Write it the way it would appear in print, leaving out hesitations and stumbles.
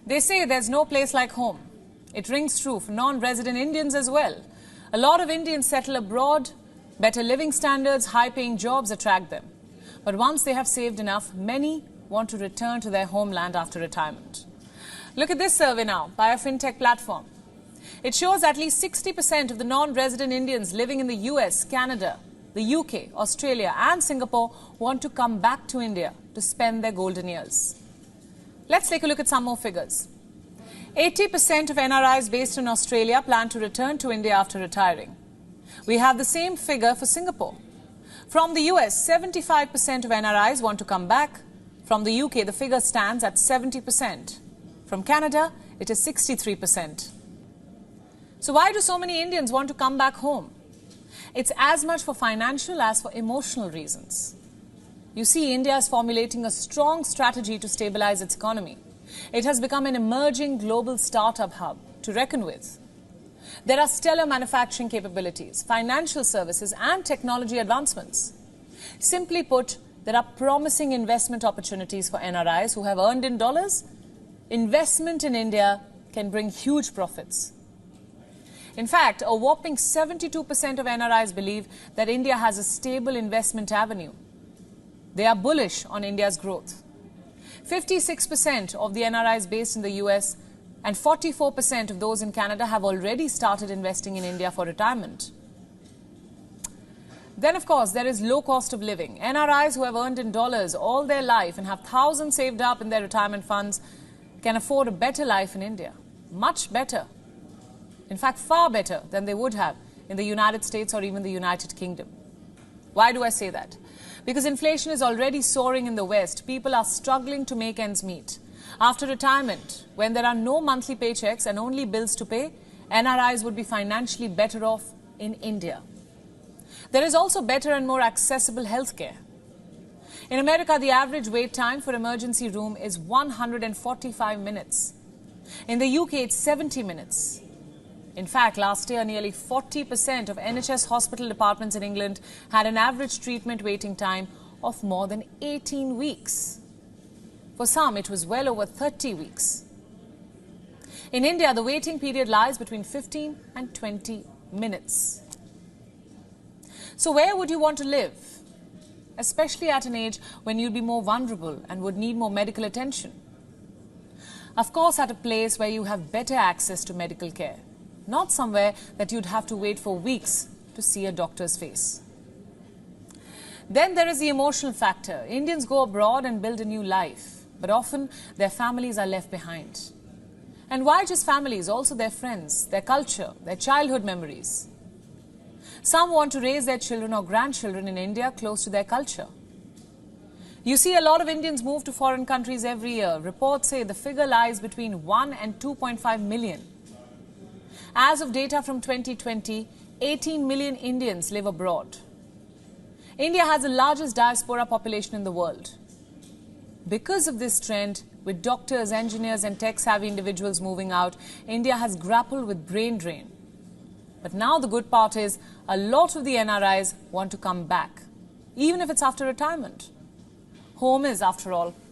They say there's no place like home. It rings true for non-resident Indians as well. A lot of Indians settle abroad. Better living standards, high-paying jobs attract them. But once they have saved enough, many want to return to their homeland after retirement. Look at this survey now by a fintech platform. It shows at least 60% of the non-resident Indians living in the US, Canada, the UK, Australia and Singapore want to come back to India to spend their golden years. Let's take a look at some more figures. 80% of NRIs based in Australia plan to return to India after retiring. We have the same figure for Singapore. From the US, 75% of NRIs want to come back. From the UK, the figure stands at 70%. From Canada, it is 63%. So why do so many Indians want to come back home? It's as much for financial as for emotional reasons. You see, India is formulating a strong strategy to stabilize its economy. It has become an emerging global startup hub to reckon with. There are stellar manufacturing capabilities, financial services and technology advancements. Simply put, there are promising investment opportunities for NRIs who have earned in dollars. Investment in India can bring huge profits. In fact, a whopping 72% of NRIs believe that India has a stable investment avenue. They are bullish on India's growth. 56% of the NRIs based in the US and 44% of those in Canada have already started investing in India for retirement. Then, of course, there is low cost of living. NRIs who have earned in dollars all their life and have thousands saved up in their retirement funds can afford a better life in India. Much better. In fact, far better than they would have in the United States or even the United Kingdom. Why do I say that? Because inflation is already soaring in the West. People are struggling to make ends meet. After retirement, when there are no monthly paychecks and only bills to pay, NRIs would be financially better off in India. There is also better and more accessible healthcare. In America, the average wait time for emergency room is 145 minutes. In the UK, it's 70 minutes. In fact, last year, nearly 40% of NHS hospital departments in England had an average treatment waiting time of more than 18 weeks. For some, it was well over 30 weeks. In India, the waiting period lies between 15 and 20 minutes. So where would you want to live? Especially at an age when you'd be more vulnerable and would need more medical attention. Of course, at a place where you have better access to medical care. Not somewhere that you'd have to wait for weeks to see a doctor's face. Then there is the emotional factor. Indians go abroad and build a new life, but often their families are left behind. And why just families? Also their friends, their culture, their childhood memories. Some want to raise their children or grandchildren in India close to their culture. You see, a lot of Indians move to foreign countries every year. Reports say the figure lies between 1 and 2.5 million. As of data from 2020, 18 million Indians live abroad. India has the largest diaspora population in the world. Because of this trend, with doctors, engineers and tech-savvy individuals moving out, India has grappled with brain drain. But now the good part is, a lot of the NRIs want to come back, even if it's after retirement. Home is, after all,